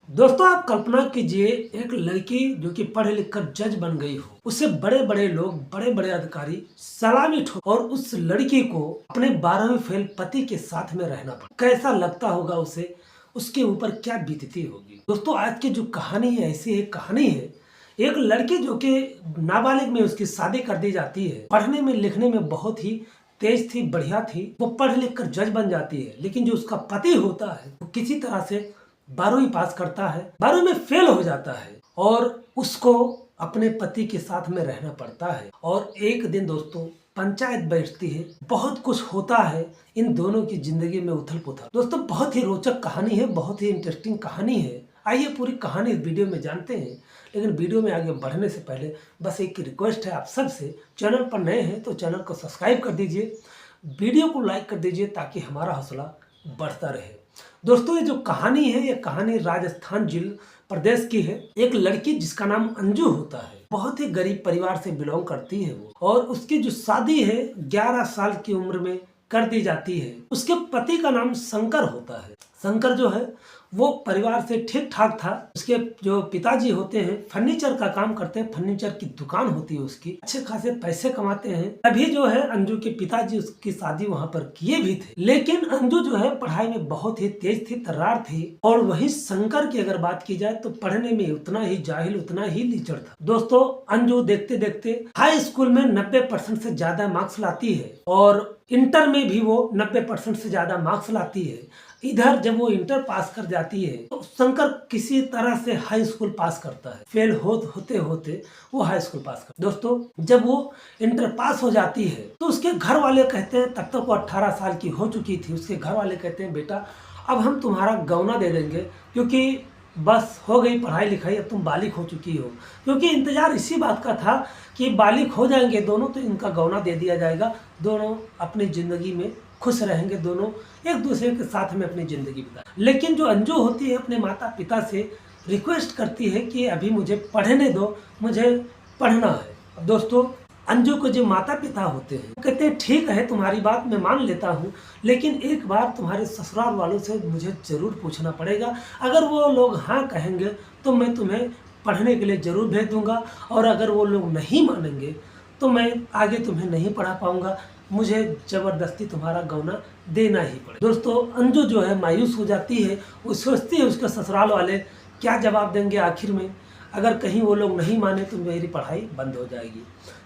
दोस्तों आप कल्पना कीजिए एक लड़की जो कि पढ़ लिख कर जज बन गई हो, उसे बड़े बड़े लोग बड़े बड़े अधिकारी सलामी ठोक और उस लड़की को अपने 12वीं फेल पति के साथ में रहना पड़ा। कैसा लगता होगा उसे, उसके ऊपर क्या बीतती होगी। दोस्तों आज की जो कहानी है ऐसी एक कहानी है, एक लड़की जो कि नाबालिग में उसकी शादी कर दी जाती है, पढ़ने में लिखने में बहुत ही तेज थी, बढ़िया थी, वो पढ़ लिख कर जज बन जाती है। लेकिन जो उसका पति होता है वो किसी तरह से 12वीं पास करता है, 12वीं में फेल हो जाता है और उसको अपने पति के साथ में रहना पड़ता है। और एक दिन दोस्तों पंचायत बैठती है, बहुत कुछ होता है, इन दोनों की जिंदगी में उथल पुथल। दोस्तों बहुत ही रोचक कहानी है, बहुत ही इंटरेस्टिंग कहानी है। आइए पूरी कहानी इस वीडियो में जानते हैं। लेकिन वीडियो में आगे बढ़ने से पहले बस एक रिक्वेस्ट है आप सबसे, चैनल पर नए हैं तो चैनल को सब्सक्राइब कर दीजिए, वीडियो को लाइक कर दीजिए ताकि हमारा हौसला बढ़ता रहे। दोस्तों ये जो कहानी है, ये कहानी राजस्थान जिला प्रदेश की है। एक लड़की जिसका नाम अंजू होता है, बहुत ही गरीब परिवार से बिलोंग करती है वो, और उसकी जो शादी है 11 साल की उम्र में कर दी जाती है। उसके पति का नाम शंकर होता है। शंकर जो है वो परिवार से ठीक ठाक था। उसके जो पिताजी होते हैं फर्नीचर का काम करते हैं, फर्नीचर की दुकान होती है उसकी, अच्छे खासे पैसे कमाते हैं। तभी जो है अंजू के पिताजी उसकी शादी वहां पर किए भी थे। लेकिन अंजू जो है पढ़ाई में बहुत ही तेज थी, तर्रार थी। और वही शंकर की अगर बात की जाए तो पढ़ने में उतना ही जाहिल, उतना ही लीचड़ था। दोस्तों अंजू देखते देखते हाई स्कूल में 90% से ज्यादा मार्क्स लाती है और इंटर में भी वो 90% से ज्यादा मार्क्स लाती है। इधर जब वो इंटर पास कर जाती है तो शंकर किसी तरह से हाई स्कूल पास करता है। फेल होते होते वो हाई स्कूल पास करता है। दोस्तों जब वो इंटर पास हो जाती है तो उसके घर वाले कहते हैं, तब तक वो 18 साल की हो चुकी थी, उसके घर वाले कहते हैं बेटा अब हम तुम्हारा गौना दे देंगे, क्योंकि बस हो गई पढ़ाई लिखाई, अब तुम बालिग हो चुकी हो। क्योंकि इंतजार इसी बात का था कि बालिग हो जाएंगे दोनों तो इनका गौना दे दिया जाएगा, दोनों अपनी जिंदगी में खुश रहेंगे, दोनों एक दूसरे के साथ में अपनी जिंदगी बिता। लेकिन जो अंजू होती है अपने माता पिता से रिक्वेस्ट करती है कि अभी मुझे पढ़ने दो, मुझे पढ़ना है। दोस्तों अंजू के जो माता पिता होते हैं कहते हैं ठीक है तुम्हारी बात मैं मान लेता हूँ, लेकिन एक बार तुम्हारे ससुराल वालों से मुझे जरूर पूछना पड़ेगा। अगर वो लोग हाँ कहेंगे तो मैं तुम्हें पढ़ने के लिए जरूर भेज दूंगा, और अगर वो लोग नहीं मानेंगे तो मैं आगे तुम्हें नहीं पढ़ा पाऊंगा, मुझे जबरदस्ती तुम्हारा गौना देना ही पड़ेगा। दोस्तों अंजू जो है मायूस हो जाती है, वो सोचती है उसके ससुराल वाले क्या जवाब देंगे आखिर में। अगर कहीं वो लोग नहीं माने तो मेरी पढ़ाई बंद हो जाएगी।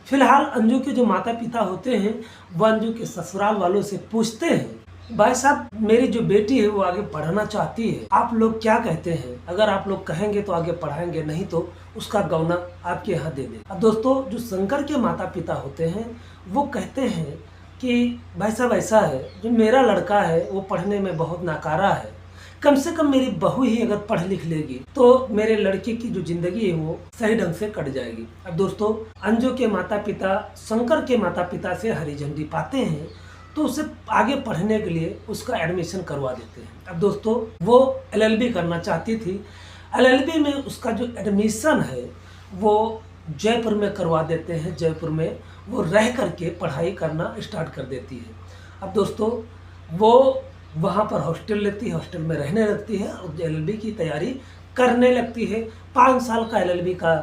फिलहाल अंजू के जो माता पिता होते हैं वो अंजू के ससुराल वालों से पूछते हैं भाई साहब मेरी जो बेटी है वो आगे पढ़ना चाहती है, आप लोग क्या कहते हैं? अगर आप लोग कहेंगे तो आगे पढ़ाएंगे, नहीं तो उसका गौना आपके यहाँ दे दें। अब दोस्तों जो शंकर के माता पिता होते हैं वो कहते हैं कि भाई साहब ऐसा है, जो मेरा लड़का है वो पढ़ने में बहुत नाकारा है, कम से कम मेरी बहू ही अगर पढ़ लिख लेगी तो मेरे लड़के की जो जिंदगी है वो सही ढंग से कट जाएगी। अब दोस्तों अंजू के माता पिता शंकर के माता पिता से हरी झंडी पाते हैं तो उसे आगे पढ़ने के लिए उसका एडमिशन करवा देते हैं। अब दोस्तों वो LLB करना चाहती थी, LLB में उसका जो एडमिशन है वो जयपुर में करवा देते हैं। जयपुर में वो रह करके पढ़ाई करना स्टार्ट कर देती है। अब दोस्तों वो वहाँ पर हॉस्टल लेती है, हॉस्टल में रहने लगती है और LLB की तैयारी करने लगती है। 5 साल का LLB का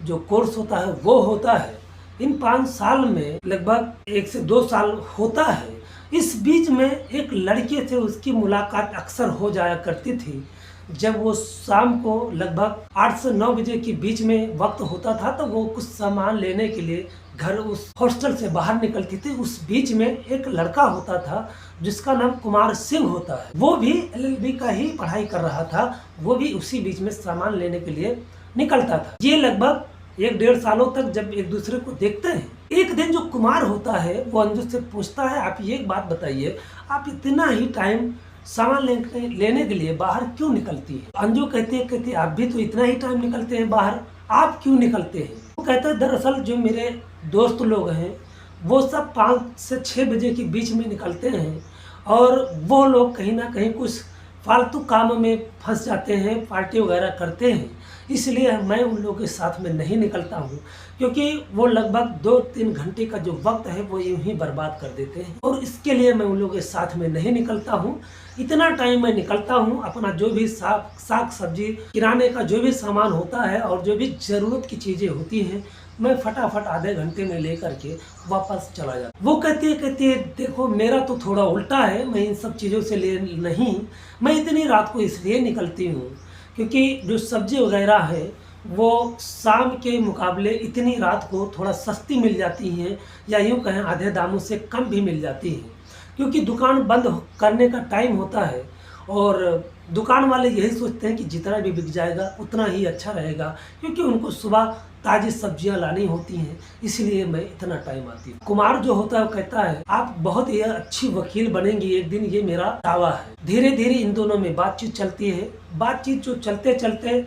जो कोर्स होता है वो होता है। इन 5 साल में लगभग 1 से 2 साल होता है। इस बीच में एक लड़के से उसकी मुलाकात अक्सर हो जाया करती थी। जब वो शाम को लगभग 8 से 9 बजे के बीच में वक्त होता था तो वो कुछ सामान लेने के लिए घर उस हॉस्टल से बाहर निकलती थी। उस बीच में एक लड़का होता था जिसका नाम कुमार सिंह होता है, वो भी LLB का ही पढ़ाई कर रहा था, वो भी उसी बीच में सामान लेने के लिए निकलता था। ये लगभग 1-1.5 सालों तक जब एक दूसरे को देखते हैं, एक दिन जो कुमार होता है वो अंजू से पूछता है आप ये एक बात बताइए, आप इतना ही टाइम सामान लेने के लिए बाहर क्यों निकलती है? अंजू कहती आप भी तो इतना ही टाइम निकलते हैं बाहर, आप क्यों निकलते हैं? वो कहता है दरअसल जो मेरे दोस्त लोग हैं वो सब 5 से 6 बजे के बीच में निकलते हैं और वो लोग कहीं ना कहीं कुछ फालतू काम में फंस जाते हैं, पार्टी वगैरह करते हैं, इसलिए मैं उन लोगों के साथ में नहीं निकलता हूँ, क्योंकि वो लगभग 2-3 घंटे का जो वक्त है वो यूं ही बर्बाद कर देते हैं, और इसके लिए मैं उन लोगों के साथ में नहीं निकलता हूँ। इतना टाइम मैं निकलता हूँ, अपना जो भी साग सब्जी किराने का जो भी सामान होता है और जो भी ज़रूरत की चीज़ें होती हैं, मैं फटाफट आधे घंटे में लेकर के वापस चला जाता। वो कहती है देखो मेरा तो थोड़ा उल्टा है, मैं इन सब चीज़ों से ले नहीं, मैं इतनी रात को इसलिए निकलती हूँ क्योंकि जो सब्जी वगैरह है वो शाम के मुकाबले इतनी रात को थोड़ा सस्ती मिल जाती हैं, या यूँ कहें आधे दामों से कम भी मिल जाती हैं, क्योंकि दुकान बंद करने का टाइम होता है और दुकान वाले यही सोचते हैं कि जितना भी बिक जाएगा उतना ही अच्छा रहेगा, क्योंकि उनको सुबह ताज़ी सब्जियां लानी होती हैं, इसलिए मैं इतना टाइम आती हूँ। कुमार जो होता है वो कहता है आप बहुत ही अच्छी वकील बनेंगी एक दिन, ये मेरा दावा है। धीरे धीरे इन दोनों में बातचीत चलती है। बातचीत जो चलते चलते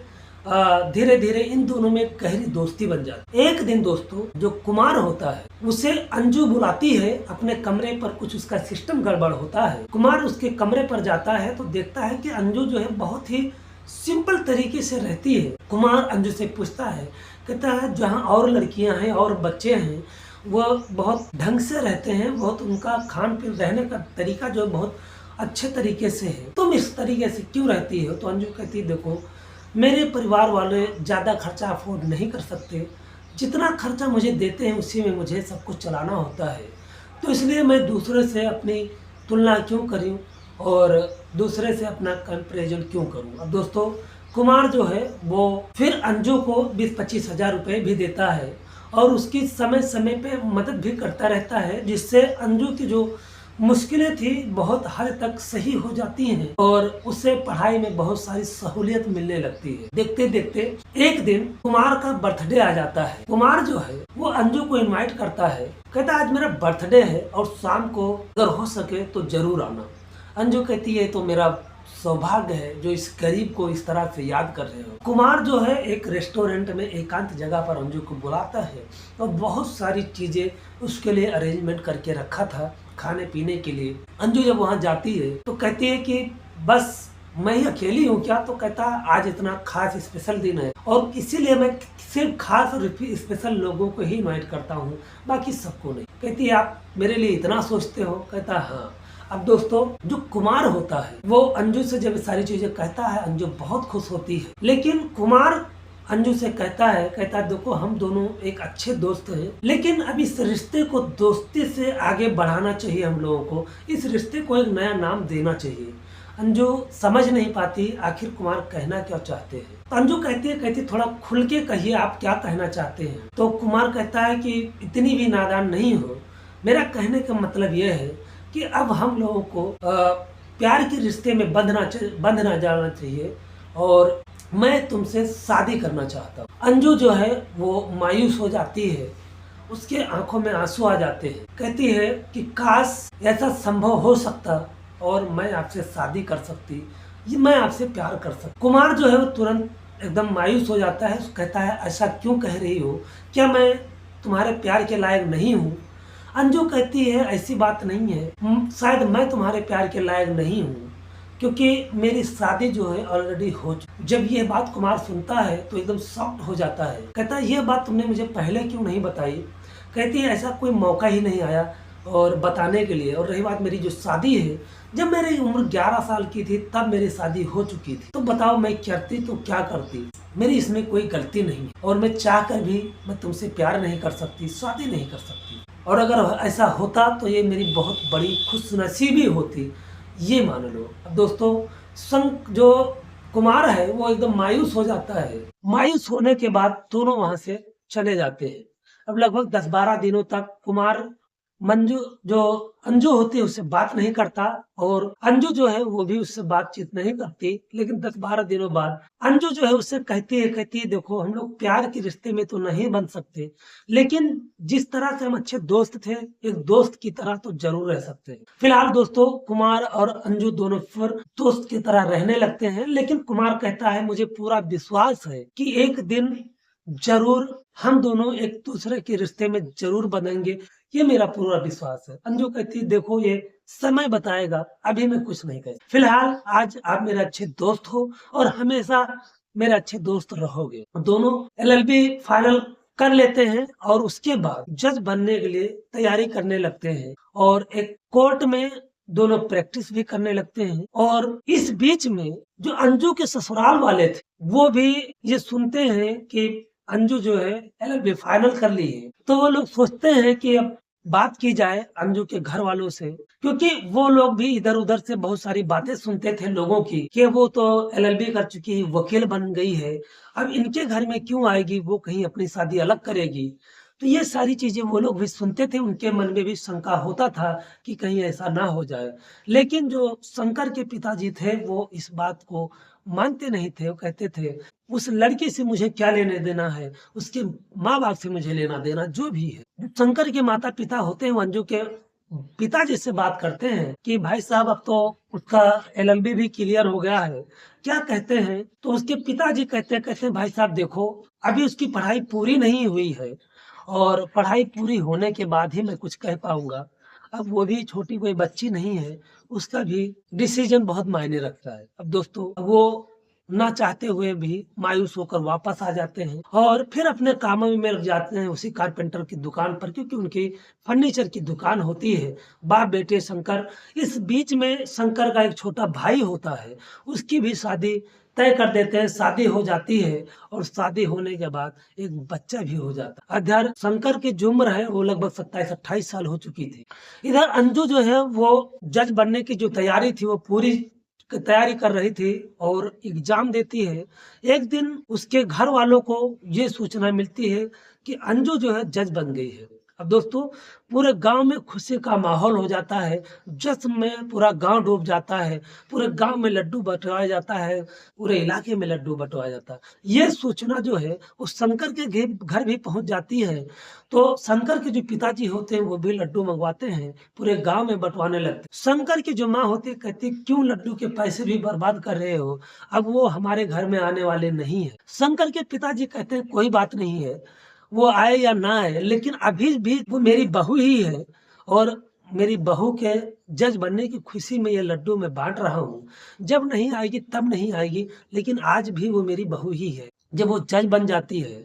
धीरे धीरे इन दोनों में गहरी दोस्ती बन जाती है। एक दिन दोस्तों जो कुमार होता है उसे अंजू बुलाती है अपने कमरे पर, कुछ उसका सिस्टम गड़बड़ होता है। कुमार उसके कमरे पर जाता है तो देखता है कि अंजू जो है बहुत ही सिंपल तरीके से रहती है। कुमार अंजू से पूछता है, कहता है जहाँ और लड़कियां हैं और बच्चे हैं वो बहुत ढंग से रहते हैं, बहुत उनका खान पीन रहने का तरीका जो बहुत अच्छे तरीके से है, तुम इस तरीके से क्यों रहती हो? तो अंजू कहती है देखो मेरे परिवार वाले ज़्यादा खर्चा अफोर्ड नहीं कर सकते, जितना खर्चा मुझे देते हैं उसी में मुझे सब कुछ चलाना होता है, तो इसलिए मैं दूसरे से अपनी तुलना क्यों करूं और दूसरे से अपना कंपैरिजन क्यों करूं। अब दोस्तों कुमार जो है वो फिर अंजू को 20-25 हज़ार रुपये भी देता है और उसकी समय समय पे मदद भी करता रहता है, जिससे अंजू की जो मुश्किलें थी बहुत हद तक सही हो जाती हैं और उसे पढ़ाई में बहुत सारी सहूलियत मिलने लगती है। देखते देखते एक दिन कुमार का बर्थडे आ जाता है। कुमार जो है वो अंजू को इनवाइट करता है, कहता है आज मेरा बर्थडे है और शाम को अगर हो सके तो जरूर आना। अंजू कहती है तो मेरा सौभाग्य है जो इस गरीब को इस तरह से याद कर रहे हो। कुमार जो है एक रेस्टोरेंट में एकांत जगह पर अंजू को बुलाता है और बहुत सारी चीजें उसके लिए अरेंजमेंट करके रखा था खाने पीने के लिए। अंजू जब वहां जाती है तो कहती है कि बस मैं ही अकेली हूँ क्या? तो कहता है आज इतना खास स्पेशल दिन है और इसीलिए मैं सिर्फ खास और स्पेशल लोगों को ही इनवाइट करता हूँ, बाकी सबको नहीं। कहती है आप मेरे लिए इतना सोचते हो? कहता हाँ। अब दोस्तों जो कुमार होता है वो अंजू से जब सारी चीजें कहता है अंजू बहुत खुश होती है, लेकिन कुमार अंजू से कहता है देखो हम दोनों एक अच्छे दोस्त हैं, लेकिन अब इस रिश्ते को दोस्ती से आगे बढ़ाना चाहिए, हम लोगों को इस रिश्ते को एक नया नाम देना चाहिए। अंजू समझ नहीं पाती आखिर कुमार कहना क्या चाहते हैं। तो अंजू कहती है थोड़ा खुल के कहिए आप क्या कहना चाहते हैं। तो कुमार कहता है कि इतनी भी नादान नहीं हो, मेरा कहने का मतलब यह है कि अब हम लोगों को प्यार के रिश्ते में बंधना जाना चाहिए और मैं तुमसे शादी करना चाहता हूँ। अंजू जो है वो मायूस हो जाती है, उसके आंखों में आंसू आ जाते हैं। कहती है कि काश ऐसा संभव हो सकता और मैं आपसे शादी कर सकती, ये मैं आपसे प्यार कर सकती। कुमार जो है वो तुरंत एकदम मायूस हो जाता है, कहता है ऐसा क्यों कह रही हो, क्या मैं तुम्हारे प्यार के लायक नहीं हूँ? अंजू कहती है ऐसी बात नहीं है, शायद मैं तुम्हारे प्यार के लायक नहीं हूँ क्योंकि मेरी शादी जो है ऑलरेडी हो चुकी। जब ये बात कुमार सुनता है तो एकदम शॉक्ड हो जाता है, कहता है ये बात तुमने मुझे पहले क्यों नहीं बताई? कहती है ऐसा कोई मौका ही नहीं आया और बताने के लिए, और रही बात मेरी जो शादी है, जब मेरी उम्र 11 साल की थी तब मेरी शादी हो चुकी थी, तो बताओ मैं करती तो क्या करती, मेरी इसमें कोई गलती नहीं है और मैं चाह कर भी मैं तुमसे प्यार नहीं कर सकती, शादी नहीं कर सकती, और अगर ऐसा होता तो ये मेरी बहुत बड़ी खुशनसीबी होती, ये मान लो। अब दोस्तों जो कुमार है वो एकदम मायूस हो जाता है। मायूस होने के बाद दोनों वहां से चले जाते हैं। अब लगभग 10-12 दिनों तक कुमार मंजू जो अंजू होती है उससे बात नहीं करता और अंजू जो है वो भी उससे बातचीत नहीं करती, लेकिन 10-12 दिनों बाद अंजू जो है उससे कहती है देखो हम लोग प्यार के रिश्ते में तो नहीं बन सकते, लेकिन जिस तरह से हम अच्छे दोस्त थे एक दोस्त की तरह तो जरूर रह सकते हैं। फिलहाल दोस्तों कुमार और अंजू दोनों फिर दोस्त की तरह रहने लगते हैं, लेकिन कुमार कहता है मुझे पूरा विश्वास है कि एक दिन जरूर हम दोनों एक दूसरे के रिश्ते में जरूर बनेंगे, ये मेरा पूरा विश्वास है। अंजू कहती देखो ये समय बताएगा, अभी मैं कुछ नहीं कह। फिलहाल आज आप मेरे अच्छे दोस्त हो और हमेशा मेरे अच्छे दोस्त रहोगे। दोनों एलएलबी फाइनल कर लेते हैं और उसके बाद जज बनने के लिए तैयारी करने लगते हैं और एक कोर्ट में दोनों प्रैक्टिस भी करने लगते हैं। और इस बीच में जो अंजू के ससुराल वाले थे वो भी ये सुनते हैं कि अंजू जो है एलएलबी फाइनल कर ली है, तो वो लोग सोचते हैं कि अब बात की जाए अंजू के घर वालों से, क्योंकि वो लोग भी इधर उधर से बहुत सारी बातें सुनते थे लोगों की कि वो तो एलएलबी कर चुकी वकील बन गई है, अब इनके घर में क्यों आएगी, वो कहीं अपनी शादी अलग करेगी। तो ये सारी चीजें वो लोग भी सुनते थे, उनके मन में भी शंका होता था कि कहीं ऐसा ना हो जाए। लेकिन जो शंकर के पिताजी थे वो इस बात को मानते नहीं थे। वो कहते थे उस लड़की से मुझे क्या लेने देना है, उसके माँ बाप से मुझे लेना देना जो भी है। जो शंकर के माता पिता होते हैं वो अंजू के पिताजी से बात करते हैं कि भाई साहब अब तो उसका एलएलबी भी क्लियर हो गया है, क्या कहते हैं। तो उसके पिताजी कहते हैं भाई साहब देखो अभी उसकी पढ़ाई पूरी नहीं हुई है और पढ़ाई पूरी होने के बाद ही मैं कुछ कह पाऊंगा। अब वो भी छोटी कोई बच्ची नहीं है, उसका भी डिसीजन बहुत मायने रखता है। अब दोस्तों वो ना चाहते हुए भी मायूस होकर वापस आ जाते हैं और फिर अपने कामों में लग जाते हैं उसी कारपेंटर की दुकान पर, क्योंकि उनकी फर्नीचर की दुकान होती है। बाप बेटे शंकर, इस बीच में शंकर का एक छोटा भाई होता है, उसकी भी शादी तय कर देते हैं, शादी हो जाती है और शादी होने के बाद एक बच्चा भी हो जाता है। इधर शंकर की जो उम्र है वो लगभग 27-28 साल हो चुकी थी। इधर अंजू जो है वो जज बनने की जो तैयारी थी वो पूरी तैयारी कर रही थी और एग्जाम देती है। एक दिन उसके घर वालों को ये सूचना मिलती है कि अंजू जो है जज बन गई है। अब दोस्तों पूरे गांव में खुशी का माहौल हो जाता है, जश्न में पूरा गांव डूब जाता है, पूरे गांव में लड्डू बंटवाया जाता है, पूरे इलाके में लड्डू बंटवाया जाता है। ये सूचना जो है उस शंकर के घर भी पहुंच जाती है। तो शंकर के जो पिताजी होते हैं वो भी लड्डू मंगवाते हैं, पूरे गांव में बंटवाने लगते हैं। शंकर की जो माँ होती है कहती है क्यों लड्डू के पैसे भी बर्बाद कर रहे हो, अब वो हमारे घर में आने वाले नहीं है। शंकर के पिताजी कहते हैं कोई बात नहीं है, वो आए या ना आए लेकिन अभी भी वो मेरी बहू ही है और मेरी बहू के जज बनने की खुशी में ये लड्डू मैं बांट रहा हूँ। जब नहीं आएगी तब नहीं आएगी, लेकिन आज भी वो मेरी बहू ही है। जब वो जज बन जाती है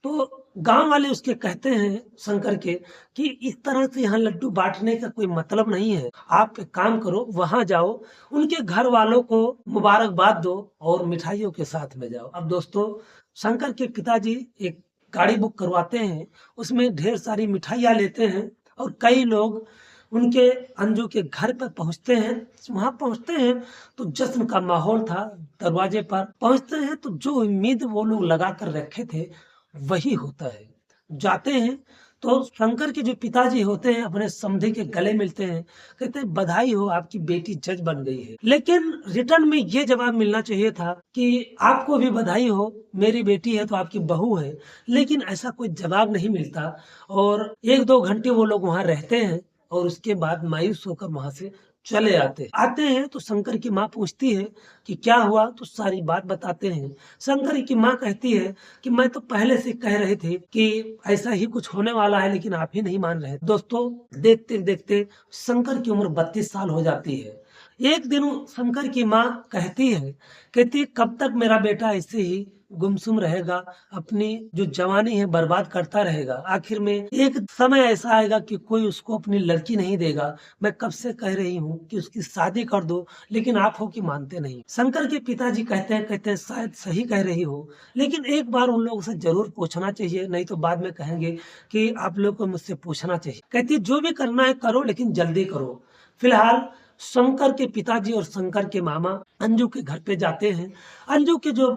तो गांव वाले उसके कहते हैं शंकर के कि इस तरह से यहाँ लड्डू बांटने का कोई मतलब नहीं है, आप एक काम करो वहां जाओ, उनके घर वालों को मुबारकबाद दो और मिठाइयों के साथ में जाओ। अब दोस्तों शंकर के पिताजी एक गाड़ी बुक करवाते हैं, उसमें ढेर सारी मिठाइयाँ लेते हैं और कई लोग उनके अंजू के घर पर पहुंचते हैं। वहां पहुंचते हैं तो जश्न का माहौल था। दरवाजे पर पहुंचते हैं तो जो उम्मीद वो लोग लगा कर रखे थे वही होता है। जाते हैं तो शंकर के जो पिताजी होते हैं अपने समधी के गले मिलते हैं, कहते हैं बधाई हो आपकी बेटी जज बन गई है। लेकिन रिटर्न में ये जवाब मिलना चाहिए था कि आपको भी बधाई हो, मेरी बेटी है तो आपकी बहू है। लेकिन ऐसा कोई जवाब नहीं मिलता और 1-2 घंटे वो लोग वहां रहते हैं और उसके बाद मायूस होकर वहां से चले आते हैं तो शंकर की माँ पूछती है कि क्या हुआ, तो सारी बात बताते हैं। शंकर की माँ कहती है कि मैं तो पहले से कह रही थी कि ऐसा ही कुछ होने वाला है, लेकिन आप ही नहीं मान रहे। दोस्तों देखते देखते शंकर की उम्र 32 साल हो जाती है। एक दिन शंकर की माँ कहती कब तक मेरा बेटा ऐसे ही गुमसुम रहेगा, अपनी जो जवानी है बर्बाद करता रहेगा, आखिर में एक समय ऐसा आएगा कि कोई उसको अपनी लड़की नहीं देगा। मैं कब से कह रही हूँ कि उसकी शादी कर दो, लेकिन आप हो कि मानते नहीं। शंकर के पिताजी कहते हैं शायद सही कह रही हो, लेकिन एक बार उन लोगों से जरूर पूछना चाहिए, नहीं तो बाद में कहेंगे कि आप लोग को मुझसे पूछना चाहिए। कहती है जो भी करना है करो, लेकिन जल्दी करो। फिलहाल शंकर के पिताजी और शंकर के मामा अंजू के घर पे जाते हैं। अंजू के जो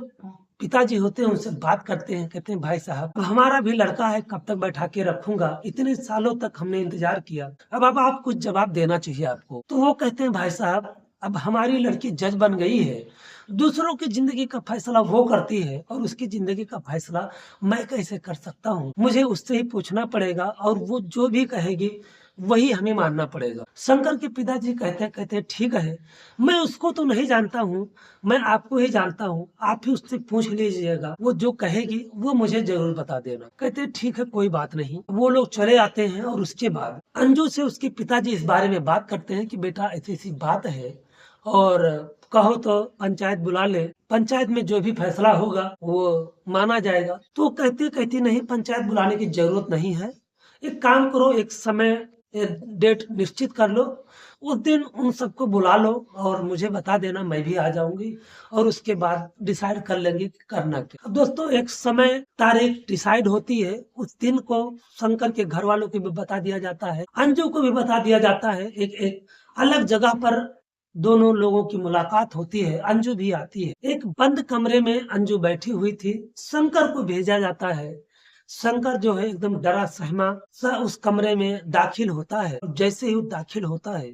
पिताजी होते हैं उनसे बात करते हैं, कहते हैं भाई साहब अब हमारा भी लड़का है, कब तक बैठा के रखूंगा, इतने सालों तक हमने इंतजार किया, अब आप कुछ जवाब देना चाहिए आपको। तो वो कहते हैं भाई साहब अब हमारी लड़की जज बन गई है, दूसरों की जिंदगी का फैसला वो करती है और उसकी जिंदगी का फैसला मैं कैसे कर सकता हूँ, मुझे उससे ही पूछना पड़ेगा और वो जो भी कहेगी वही हमें मानना पड़ेगा। शंकर के पिताजी कहते हैं ठीक है, मैं उसको तो नहीं जानता हूँ, मैं आपको ही जानता हूँ, आप ही उससे पूछ लीजिएगा, वो जो कहेगी वो मुझे जरूर बता देना। कहते हैं ठीक है कोई बात नहीं। वो लोग चले आते हैं और उसके बाद अंजू से उसके पिताजी इस बारे में बात करते हैं कि बेटा ऐसी ऐसी बात है और कहो तो पंचायत बुला ले, पंचायत में जो भी फैसला होगा वो माना जाएगा। तो कहती कहती नहीं, पंचायत बुलाने की जरूरत नहीं है, एक काम करो, एक समय डेट निश्चित कर लो, उस दिन उन सबको बुला लो और मुझे बता देना, मैं भी आ जाऊंगी और उसके बाद डिसाइड कर लेंगे कि करना क्या। अब दोस्तों एक समय तारीख डिसाइड होती है, उस दिन को शंकर के घर वालों को भी बता दिया जाता है, अंजू को भी बता दिया जाता है। एक अलग जगह पर दोनों लोगों की मुलाकात होती है, अंजू भी आती है। एक बंद कमरे में अंजू बैठी हुई थी, शंकर को भेजा जाता है। शंकर जो है एकदम डरा सहमा सा उस कमरे में दाखिल होता है। जैसे ही वो दाखिल होता है,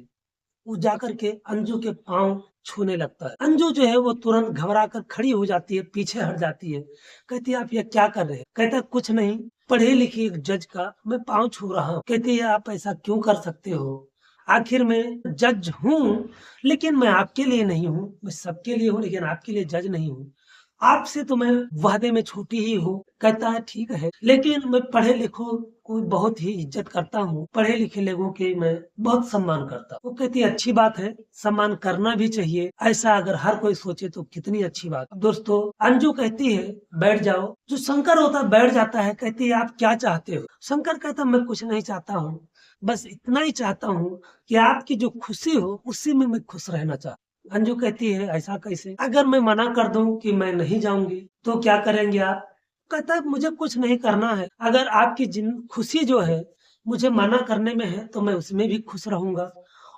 वो जाकर के अंजू के पांव छूने लगता है। अंजू जो है वो तुरंत घबरा कर खड़ी हो जाती है, पीछे हट जाती है। कहती है आप ये क्या कर रहे हैं? कहता है कुछ नहीं, पढ़े लिखे एक जज का मैं पांव छू रहा हूँ। कहती है आप ऐसा क्यों कर सकते हो? आखिर मैं जज हूँ, लेकिन मैं आपके लिए नहीं हूँ, मैं सबके लिए हूँ, लेकिन आपके लिए जज नहीं हूँ। आपसे तो मैं वादे में छोटी ही हूँ। कहता है ठीक है, लेकिन मैं पढ़े लिखों को बहुत ही इज्जत करता हूँ, पढ़े लिखे लोगों के मैं बहुत सम्मान करता हूँ। वो कहती है अच्छी बात है, सम्मान करना भी चाहिए, ऐसा अगर हर कोई सोचे तो कितनी अच्छी बात। दोस्तों अंजू कहती है बैठ जाओ। जो शंकर होता है बैठ जाता है। कहती है आप क्या चाहते हो? शंकर कहता मैं कुछ नहीं चाहता हूँ, बस इतना ही चाहता हूँ कि आपकी जो खुशी हो उसी में मैं खुश रहना चाहता हूँ। अंजू कहती है ऐसा कैसे? अगर मैं मना कर दूं कि मैं नहीं जाऊंगी तो क्या करेंगे आप? कहता है मुझे कुछ नहीं करना है, अगर आपकी जिन खुशी जो है मुझे मना करने में है तो मैं उसमें भी खुश रहूंगा,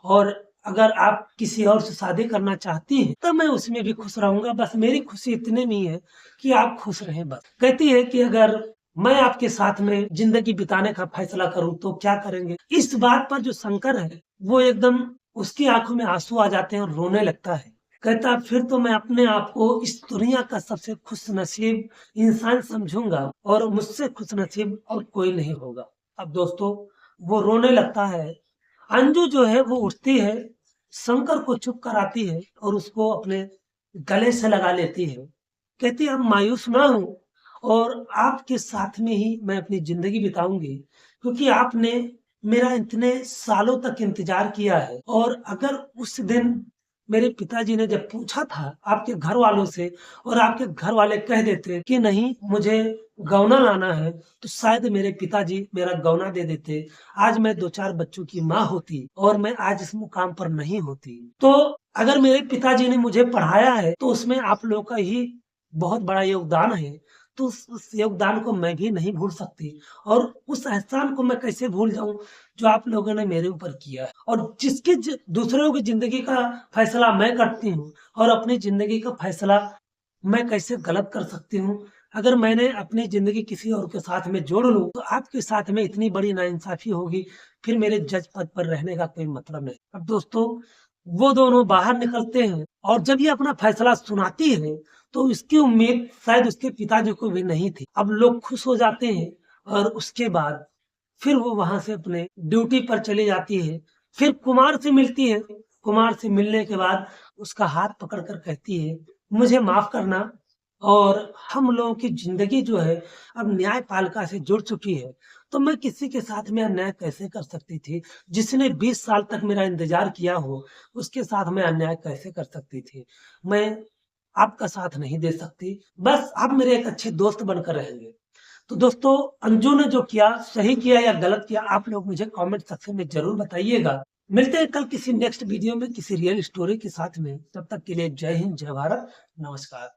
और अगर आप किसी और से शादी करना चाहती हैं तो मैं उसमें भी खुश रहूंगा, बस मेरी खुशी इतने में ही है कि आप खुश रहें बस। कहती है कि अगर मैं आपके साथ में जिंदगी बिताने का फैसला करूं तो क्या करेंगे? इस बात पर जो शंकर है वो एकदम उसकी आंखों में आंसू आ जाते हैं और रोने लगता है। कहता है फिर तो मैं अपने आप को इस दुनिया का सबसे खुश नसीब इंसान समझूंगा और मुझसे खुश नसीब और कोई नहीं होगा। अब दोस्तों वो रोने लगता है। अंजू जो है वो उठती है, शंकर को चुप कराती है और उसको अपने गले से लगा लेती है। कहती है अब मायूस ना हो और आपके साथ में ही मैं अपनी जिंदगी बिताऊंगी, क्योंकि आपने मेरा इतने सालों तक इंतजार किया है। और अगर उस दिन मेरे पिताजी ने जब पूछा था आपके घर वालों से और आपके घर वाले कह देते कि नहीं मुझे गौना लाना है, तो शायद मेरे पिताजी मेरा गौना दे देते, आज मैं 2-4 बच्चों की माँ होती और मैं आज इस मुकाम पर नहीं होती। तो अगर मेरे पिताजी ने मुझे पढ़ाया है तो उसमें आप लोगों का ही बहुत बड़ा योगदान है, तो उस योगदान को मैं भी नहीं भूल सकती, और उस एहसान को मैं कैसे भूल जाऊं जो आप लोगों ने मेरे ऊपर किया है। और दूसरों की जिंदगी का फैसला मैं करती हूँ और अपनी जिंदगी का फैसला मैं कैसे गलत कर सकती हूँ? अगर मैंने अपनी जिंदगी किसी और के साथ में जोड़ लूं तो आपके साथ में इतनी बड़ी नाइंसाफी होगी, फिर मेरे जज पद पर रहने का कोई मतलब नहीं। अब दोस्तों वो दोनों बाहर निकलते हैं और जब ये अपना फैसला सुनाती है तो इसकी उम्मीद शायद उसके पिताजी को भी नहीं थी। अब लोग खुश हो जाते हैं और उसके बाद फिर वो वहां से अपने ड्यूटी पर चली जाती है। फिर कुमार से मिलती है। कुमार से मिलने के बाद उसका हाथ पकड़कर कहती है मुझे माफ करना, और हम लोगों की जिंदगी जो है अब न्यायपालिका से जुड़ चुकी है, तो मैं किसी के साथ में अन्याय कैसे कर सकती थी? जिसने 20 साल तक मेरा इंतजार किया हो उसके साथ में अन्याय कैसे कर सकती थी? मैं आपका साथ नहीं दे सकती, बस आप मेरे एक अच्छे दोस्त बनकर रहेंगे। तो दोस्तों अंजू ने जो किया सही किया या गलत किया, आप लोग मुझे कमेंट सेक्शन में जरूर बताइएगा। मिलते हैं कल किसी नेक्स्ट वीडियो में किसी रियल स्टोरी के साथ में। तब तक के लिए जय हिंद, जय भारत, नमस्कार।